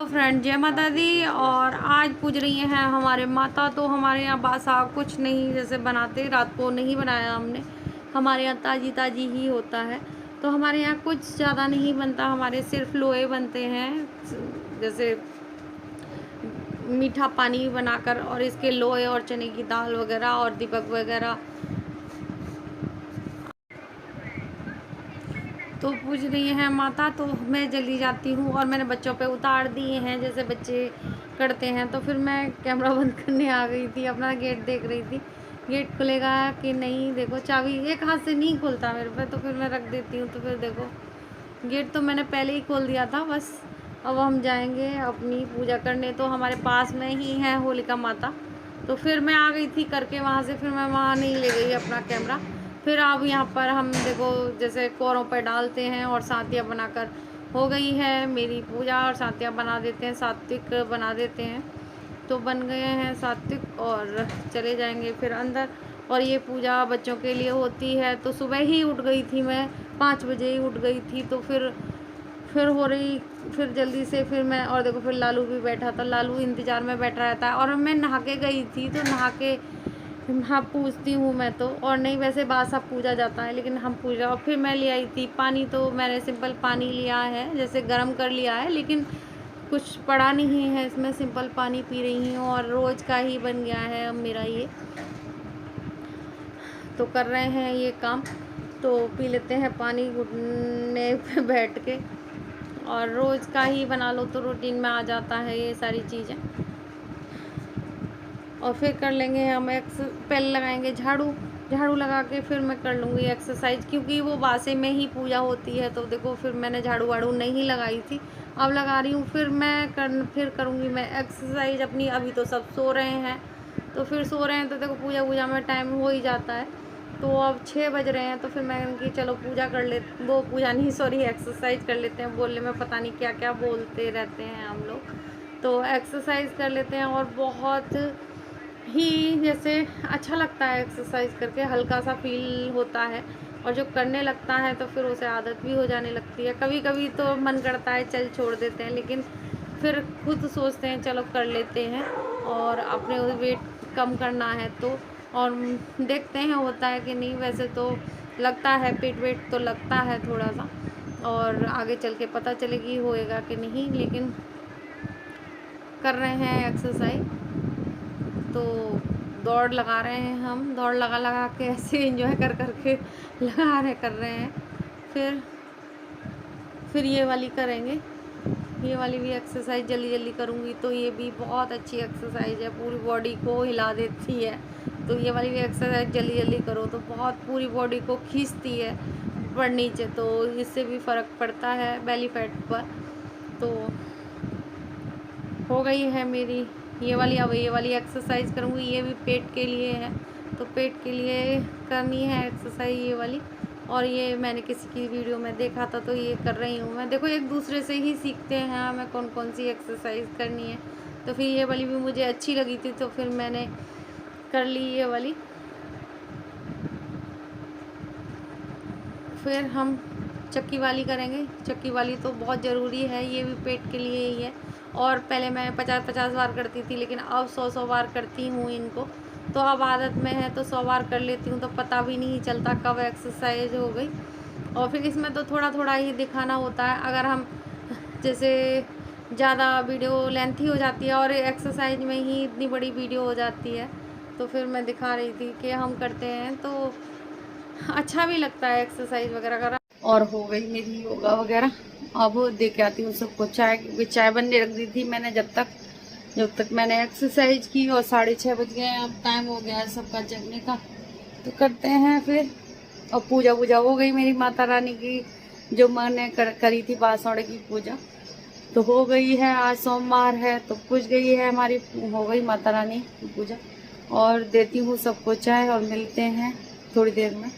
Friend, जय माता दी। और आज पूज रही हैं हमारे माता। तो हमारे यहाँ बासा कुछ नहीं जैसे बनाते, रात को नहीं बनाया हमने। हमारे यहाँ ताजी ताजी ही होता है। तो हमारे यहाँ कुछ ज़्यादा नहीं बनता, हमारे सिर्फ लोए बनते हैं। जैसे मीठा पानी बनाकर और इसके लोए और चने की दाल वगैरह और दीपक वगैरह। तो पूछ रही हैं माता, तो मैं जल्दी जाती हूँ और मैंने बच्चों पे उतार दिए हैं जैसे बच्चे करते हैं। तो फिर मैं कैमरा बंद करने आ गई थी, अपना गेट देख रही थी गेट खुलेगा कि नहीं। देखो चाबी एक हाथ से नहीं खुलता मेरे पे, तो फिर मैं रख देती हूँ। तो फिर देखो गेट तो मैंने पहले ही खोल दिया था। बस अब हम जाएंगे अपनी पूजा करने। तो हमारे पास में ही है होलिका माता। तो फिर मैं आ गई थी करके वहाँ से, फिर मैं वहाँ नहीं ले गई अपना कैमरा। फिर अब यहाँ पर हम देखो जैसे कोरों पर डालते हैं और सातियाँ बनाकर हो गई है मेरी पूजा। और सातियाँ बना देते हैं, सात्विक बना देते हैं। तो बन गए हैं सात्विक और चले जाएंगे फिर अंदर। और ये पूजा बच्चों के लिए होती है। तो सुबह ही उठ गई थी मैं, 5 बजे ही उठ गई थी। तो फिर हो रही, फिर जल्दी से फिर मैं, और देखो फिर लालू भी बैठा था। लालू इंतज़ार में बैठा रहता है। और मैं नहा के गई थी, तो नहा के हाँ पूजती हूँ मैं तो। और नहीं वैसे बासा पूजा जाता है, लेकिन हम पूजा। और फिर मैं ले आई थी पानी। तो मैंने सिंपल पानी लिया है, जैसे गर्म कर लिया है, लेकिन कुछ पड़ा नहीं है इसमें, सिंपल पानी पी रही हूँ। और रोज़ का ही बन गया है अब मेरा ये। तो कर रहे हैं ये काम, तो पी लेते हैं पानी घुटने पे बैठ के। और रोज़ का ही बना लो तो रूटीन में आ जाता है ये सारी चीज़ें। और फिर कर लेंगे हम पहले लगाएंगे झाड़ू। झाड़ू लगा के फिर मैं कर लूँगी एक्सरसाइज, क्योंकि वो बासे में ही पूजा होती है। तो देखो फिर मैंने झाड़ू वाड़ू नहीं लगाई थी, अब लगा रही हूँ। फिर करूँगी मैं एक्सरसाइज अपनी। अभी तो सब सो रहे हैं, तो फिर सो रहे हैं तो देखो पूजा वूजा में टाइम हो ही जाता है। तो अब 6 बज रहे हैं, तो फिर मैं कि चलो पूजा कर ले, वो पूजा नहीं सॉरी एक्सरसाइज कर लेते हैं। बोलने में पता नहीं क्या क्या बोलते रहते हैं हम लोग। तो एक्सरसाइज कर लेते हैं। और बहुत ही जैसे अच्छा लगता है एक्सरसाइज करके, हल्का सा फील होता है। और जो करने लगता है तो फिर उसे आदत भी हो जाने लगती है। कभी कभी तो मन करता है चल छोड़ देते हैं, लेकिन फिर खुद सोचते हैं चलो कर लेते हैं। और अपने वेट कम करना है तो, और देखते हैं होता है कि नहीं। वैसे तो लगता है पेट वेट तो लगता है थोड़ा सा, और आगे चल के पता चलेगी होएगा कि नहीं। लेकिन कर रहे हैं एक्सरसाइज। तो दौड़ लगा रहे हैं हम, दौड़ लगा लगा के ऐसे एंजॉय कर करके कर रहे हैं। फिर ये वाली करेंगे, ये वाली भी एक्सरसाइज जल्दी जल्दी करूँगी। तो ये भी बहुत अच्छी एक्सरसाइज है, पूरी बॉडी को हिला देती है। तो ये वाली भी एक्सरसाइज जल्दी जल्दी करो तो बहुत पूरी बॉडी को खींचती है ऊपर नीचे। तो इससे भी फ़र्क पड़ता है बेली फैट पर। तो हो गई है मेरी ये वाली। अब ये वाली एक्सरसाइज करूँगी, ये भी पेट के लिए है। तो पेट के लिए करनी है एक्सरसाइज ये वाली। और ये मैंने किसी की वीडियो में देखा था, तो ये कर रही हूँ मैं। देखो एक दूसरे से ही सीखते हैं हमें कौन कौन सी एक्सरसाइज करनी है। तो फिर ये वाली भी मुझे अच्छी लगी थी, तो फिर मैंने कर ली ये वाली। फिर हम चक्की वाली करेंगे। चक्की वाली तो बहुत ज़रूरी है, ये भी पेट के लिए ही है। और पहले मैं 50-50 बार करती थी, लेकिन अब 100-100 बार करती हूँ इनको। तो अब आदत में है तो 100 बार कर लेती हूँ, तो पता भी नहीं चलता कब एक्सरसाइज हो गई। और फिर इसमें तो थोड़ा थोड़ा ही दिखाना होता है। अगर हम जैसे ज़्यादा वीडियो लेंथी हो जाती है और एक्सरसाइज में ही इतनी बड़ी वीडियो हो जाती है, तो फिर मैं दिखा रही थी कि हम करते हैं तो अच्छा भी लगता है एक्सरसाइज वगैरह करा। और हो गई मेरी योगा वगैरह। अब दे के आती हूँ सबको चाय, क्योंकि चाय बनने रख दी थी मैंने जब तक मैंने एक्सरसाइज की। और 6:30 बज गए हैं, अब टाइम हो गया है सबका जगने का। तो करते हैं फिर। और पूजा वूजा हो गई मेरी माता रानी की, जो मैंने करी थी बासौड़े की पूजा, तो हो गई है। आज सोमवार है तो पूज गई है हमारी, हो गई माता रानी की पूजा। और देती हूँ सबको चाय और मिलते हैं थोड़ी देर में।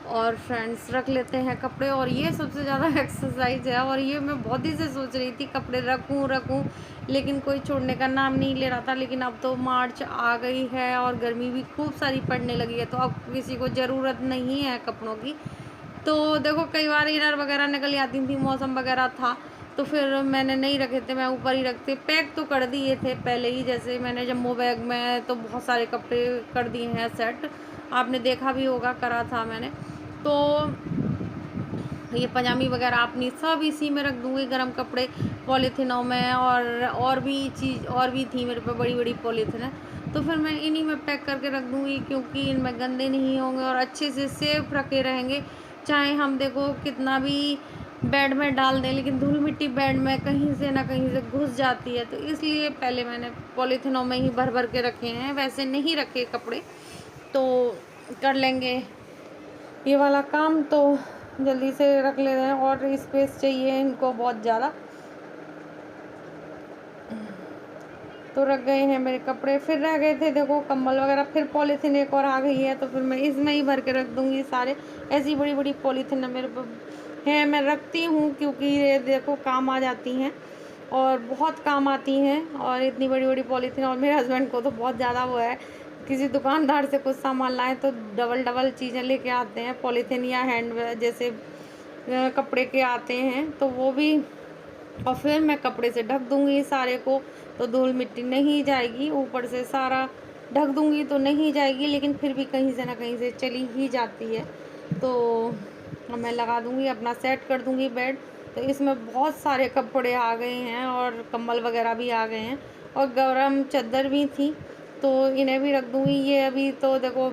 और फ्रेंड्स रख लेते हैं कपड़े। और ये सबसे ज़्यादा एक्सरसाइज है। और ये मैं बहुत ही से सोच रही थी कपड़े रखूं, लेकिन कोई छोड़ने का नाम नहीं ले रहा था। लेकिन अब तो मार्च आ गई है और गर्मी भी खूब सारी पड़ने लगी है, तो अब किसी को ज़रूरत नहीं है कपड़ों की। तो देखो कई बार इनर वगैरह निकल आती थी, मौसम वगैरह था तो फिर मैंने नहीं रखे थे, मैं ऊपर ही रखते, पैक तो कर दिए थे पहले ही। जैसे मैंने जम्बो बैग में तो बहुत सारे कपड़े कर दिए हैं सेट, आपने देखा भी होगा, करा था मैंने। तो ये पजामी वगैरह अपनी सब इसी में रख दूँगी, गर्म कपड़े पॉलीथिनों में, और भी चीज़ और भी थी मेरे पे बड़ी बड़ी पॉलीथिन है, तो फिर मैं इन्हीं में पैक करके रख दूँगी, क्योंकि इनमें गंदे नहीं होंगे और अच्छे से सेफ रखे रहेंगे। चाहे हम देखो कितना भी बेड में डाल दें, लेकिन धूल मिट्टी बेड में कहीं से ना कहीं से घुस जाती है, तो इसलिए पहले मैंने पॉलीथिनों में ही भर भर के रखे हैं, वैसे नहीं रखे कपड़े। तो कर लेंगे ये वाला काम, तो जल्दी से रख ले रहे हैं, और स्पेस चाहिए इनको बहुत ज़्यादा। तो रख गए हैं मेरे कपड़े, फिर रह गए थे देखो कंबल वगैरह, फिर पॉलीथीन एक और आ गई है, तो फिर मैं इसमें ही भर के रख दूँगी सारे। ऐसी बड़ी बड़ी पॉलीथीन मेरे पास है, मैं रखती हूँ क्योंकि ये देखो काम आ जाती हैं और बहुत काम आती हैं। और इतनी बड़ी बड़ी पॉलीथीन, और मेरे हस्बैंड को तो बहुत ज़्यादा वो है, किसी दुकानदार से कुछ सामान लाएँ तो डबल डबल चीज़ें लेके आते हैं, पॉलीथीन या हैंड जैसे कपड़े के आते हैं, तो वो भी। और फिर मैं कपड़े से ढक दूँगी सारे को, तो धूल मिट्टी नहीं जाएगी, ऊपर से सारा ढक दूँगी तो नहीं जाएगी, लेकिन फिर भी कहीं से ना कहीं से चली ही जाती है। तो मैं लगा दूँगी, अपना सेट कर दूँगी बेड। तो इसमें बहुत सारे कपड़े आ गए हैं और कंबल वगैरह भी आ गए हैं, और गरम चादर भी थी, तो इन्हें भी रख दूँगी। ये अभी तो देखो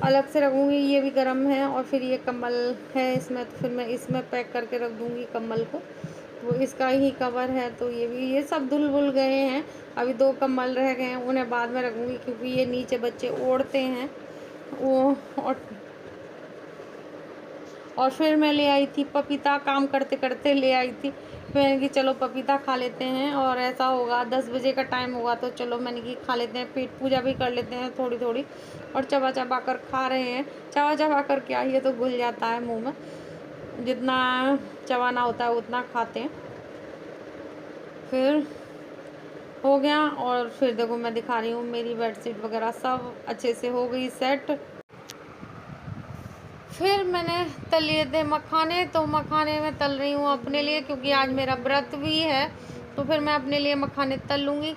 अलग से रखूँगी, ये भी गर्म है, और फिर ये कंबल है इसमें, तो फिर मैं इसमें पैक करके रख दूँगी कंबल को। वो इसका ही कवर है, तो ये भी, ये सब धुल भुल गए हैं। अभी 2 कंबल रह गए हैं, उन्हें बाद में रखूँगी, क्योंकि ये नीचे बच्चे ओढ़ते हैं वो। और फिर मैं ले आई थी पपीता, काम करते करते ले आई थी। मैंने कि चलो पपीता खा लेते हैं, और ऐसा होगा 10 बजे का टाइम होगा, तो चलो मैंने कि खा लेते हैं, पेट पूजा भी कर लेते हैं थोड़ी थोड़ी। और चबा चबा कर खा रहे हैं, चबा चबा कर क्या, ये तो घुल जाता है मुंह में, जितना चबाना होता है उतना खाते हैं। फिर हो गया, और फिर देखो मैं दिखा रही हूँ, मेरी बेडशीट वगैरह सब अच्छे से हो गई सेट। फिर मैंने तल लिए थे मखाने, तो मखाने मैं तल रही हूँ अपने लिए, क्योंकि आज मेरा व्रत भी है, तो फिर मैं अपने लिए मखाने तल लूँगी।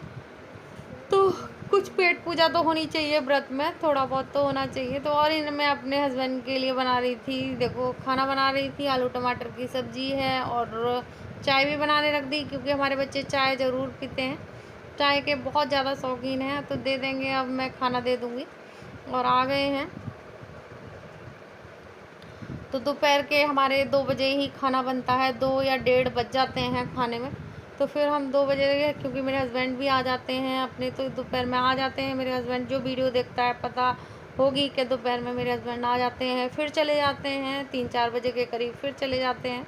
तो कुछ पेट पूजा तो होनी चाहिए व्रत में, थोड़ा बहुत तो होना चाहिए। तो और इन मैं अपने हस्बैंड के लिए बना रही थी, देखो खाना बना रही थी, आलू टमाटर की सब्जी है, और चाय भी बनाने रख दी, क्योंकि हमारे बच्चे चाय ज़रूर पीते हैं, चाय के बहुत ज़्यादा शौकीन हैं, तो दे देंगे। अब मैं खाना दे दूँगी, और आ गए हैं। तो दोपहर के हमारे 2 बजे ही खाना बनता है, 2 या 1:30 बज जाते हैं खाने में। तो फिर हम 2 बजे, क्योंकि मेरे हस्बैंड भी आ जाते हैं अपने, तो दोपहर में आ जाते हैं मेरे हस्बैंड। जो वीडियो देखता है पता होगी कि दोपहर में मेरे हस्बैंड आ जाते हैं, फिर चले जाते हैं 3-4 बजे के करीब, फिर चले जाते हैं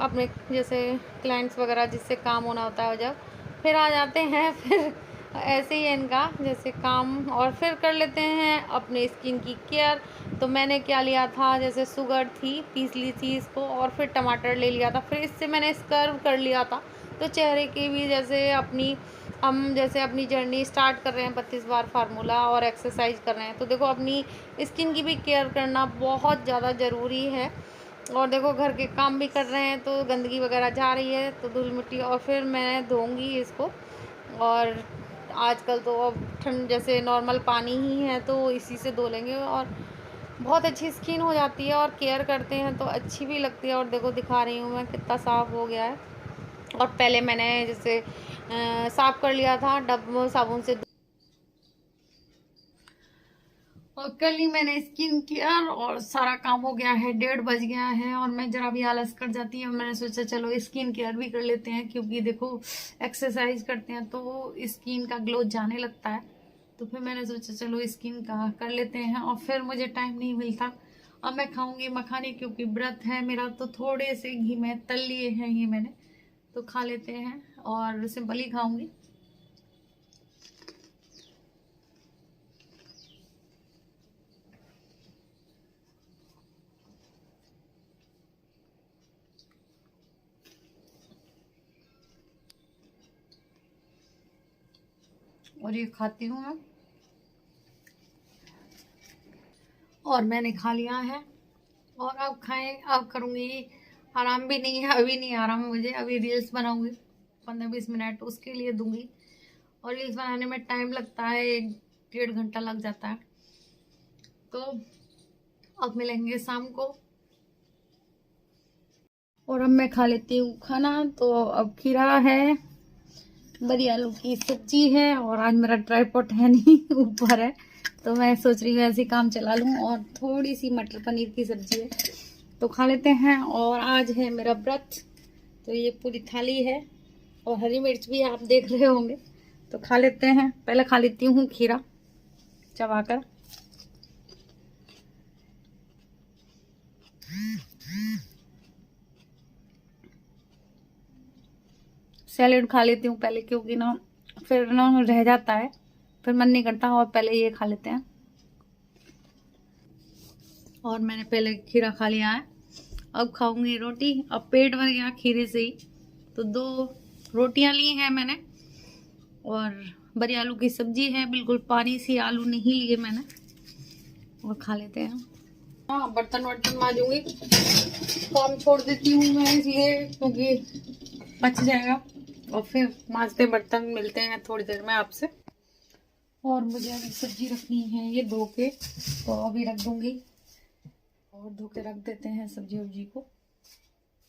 अपने जैसे क्लाइंट्स वगैरह जिससे काम होना होता है, जब फिर आ जाते हैं। फिर ऐसे ही है इनका जैसे काम, और फिर कर लेते हैं अपने स्किन की केयर। तो मैंने क्या लिया था, जैसे शुगर थी, पीस ली थी इसको, और फिर टमाटर ले लिया था, फिर इससे मैंने स्क्रब कर लिया था। तो चेहरे की भी जैसे अपनी, हम जैसे अपनी जर्नी स्टार्ट कर रहे हैं 32 बार फार्मूला, और एक्सरसाइज कर रहे हैं, तो देखो अपनी स्किन की भी केयर करना बहुत ज़्यादा ज़रूरी है। और देखो घर के काम भी कर रहे हैं, तो गंदगी वगैरह जा रही है, तो धूल मिट्टी, और फिर मैं धोऊंगी इसको। और आजकल तो अब ठंड, जैसे नॉर्मल पानी ही है, तो इसी से धो लेंगे, और बहुत अच्छी स्किन हो जाती है, और केयर करते हैं तो अच्छी भी लगती है। और देखो दिखा रही हूँ मैं कितना साफ़ हो गया है। और पहले मैंने जैसे साफ़ कर लिया था डब साबुन से, और कर ली मैंने स्किन केयर, और सारा काम हो गया है, 1:30 बज गया है, और मैं जरा भी आलस कर जाती है। मैंने सोचा चलो स्किन केयर भी कर लेते हैं, क्योंकि देखो एक्सरसाइज करते हैं तो स्किन का ग्लो जाने लगता है। तो फिर मैंने सोचा चलो स्किन का कर लेते हैं, और फिर मुझे टाइम नहीं मिलता। अब मैं खाऊंगी मखाने, क्योंकि व्रत है मेरा, तो थोड़े से घी में तल लिए हैं ये मैंने, तो खा लेते हैं, और सिंपल ही खाऊंगी। और ये खाती हूँ मैं, और मैंने खा लिया है। और अब खाएं, अब करूँगी आराम भी नहीं है, अभी नहीं आराम है मुझे। अभी रील्स बनाऊंगी 15-20 मिनट, उसके लिए दूंगी। और रील्स बनाने में टाइम लगता है, 1-1.5 घंटा लग जाता है। तो अब मिलेंगे शाम को। और अब मैं खा लेती हूँ खाना। तो अब खीरा है, बड़ी आलू की सब्जी है, और आज मेरा ट्राइपॉड है नहीं ऊपर है, तो मैं सोच रही हूँ ऐसे काम चला लूँ। और थोड़ी सी मटर पनीर की सब्जी है, तो खा लेते हैं। और आज है मेरा व्रत, तो ये पूरी थाली है, और हरी मिर्च भी आप देख रहे होंगे। तो खा लेते हैं। पहले खा लेती हूँ खीरा चबाकर। सैलेड खा लेती हूँ पहले, क्योंकि ना फिर ना रह जाता है, फिर मन नहीं करता। और पहले ये खा लेते हैं। और मैंने पहले खीरा खा लिया है, अब खाऊंगी रोटी। अब पेट भर गया खीरे से ही, तो 2 रोटियां ली हैं मैंने। और बड़ी आलू की सब्जी है, बिल्कुल पानी सी आलू नहीं लिए मैंने। और खा लेते हैं। हाँ, बर्तन वर्तन मांजूंगी, काम छोड़ देती हूँ मैं इसलिए, क्योंकि बच जाएगा। और फिर मांजते बर्तन मिलते हैं थोड़ी देर में आपसे। और मुझे अभी सब्जी रखनी है ये धो के, तो अभी रख दूंगी। और धो के रख देते हैं सब्जी वब्जी को।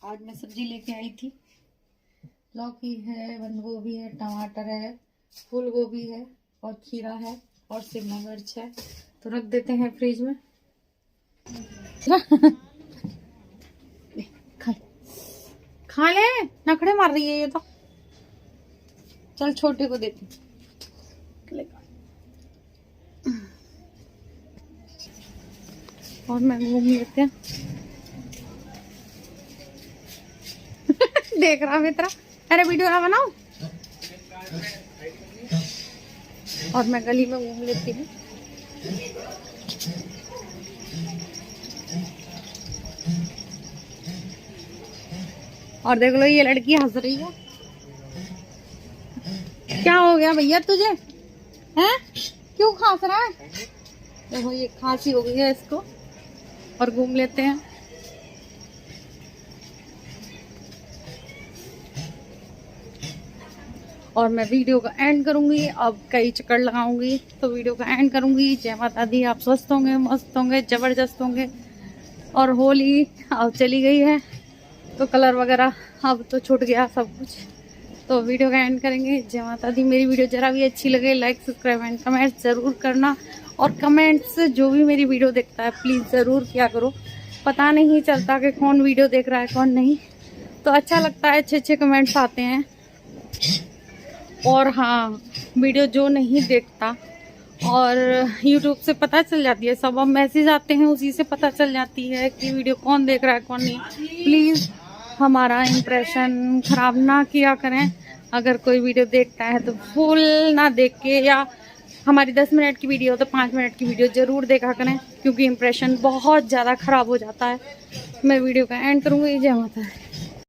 आज मैं सब्जी लेके आई थी, लौकी है, बंद गोभी है, टमाटर है, फूल गोभी है, और खीरा है, और शिमला मिर्च है। तो रख देते हैं फ्रिज में। खा ले, नखड़े मार रही है ये तो। चल छोटे को देती। और मैं घूम लेते हैं। देख रहा मित्रा, अरे वीडियो ना बनाओ। और मैं गली में घूम लेती हूँ। और देख लो ये लड़की हंस रही है। क्या हो गया भैया तुझे, हैं? क्यों खांस रहा है? देखो ये खांसी हो गई है इसको। और घूम लेते हैं। और मैं वीडियो का एंड करूंगी। अब कई चक्कर लगाऊंगी तो वीडियो का एंड करूंगी। जय माता दी। आप स्वस्थ होंगे, मस्त होंगे, जबरदस्त होंगे। और होली अब चली गई है, तो कलर वगैरह अब तो छूट गया सब कुछ। तो वीडियो का एंड करेंगे। जय माता दी। मेरी वीडियो जरा भी अच्छी लगे लाइक, सब्सक्राइब एंड कमेंट ज़रूर करना। और कमेंट्स जो भी मेरी वीडियो देखता है प्लीज़ ज़रूर किया करो। पता नहीं चलता कि कौन वीडियो देख रहा है कौन नहीं, तो अच्छा लगता है, अच्छे कमेंट्स आते हैं। और हाँ, वीडियो जो नहीं देखता और यूट्यूब से पता चल जाती है, सब अब मैसेज आते हैं, उसी से पता चल जाती है कि वीडियो कौन देख रहा है कौन नहीं। प्लीज़ हमारा इंप्रेशन ख़राब ना किया करें। अगर कोई वीडियो देखता है तो फुल ना देख के, या हमारी 10 मिनट की वीडियो तो 5 मिनट की वीडियो ज़रूर देखा करें, क्योंकि इंप्रेशन बहुत ज़्यादा ख़राब हो जाता है। मैं वीडियो का एंड करूँगी। जय माता दी।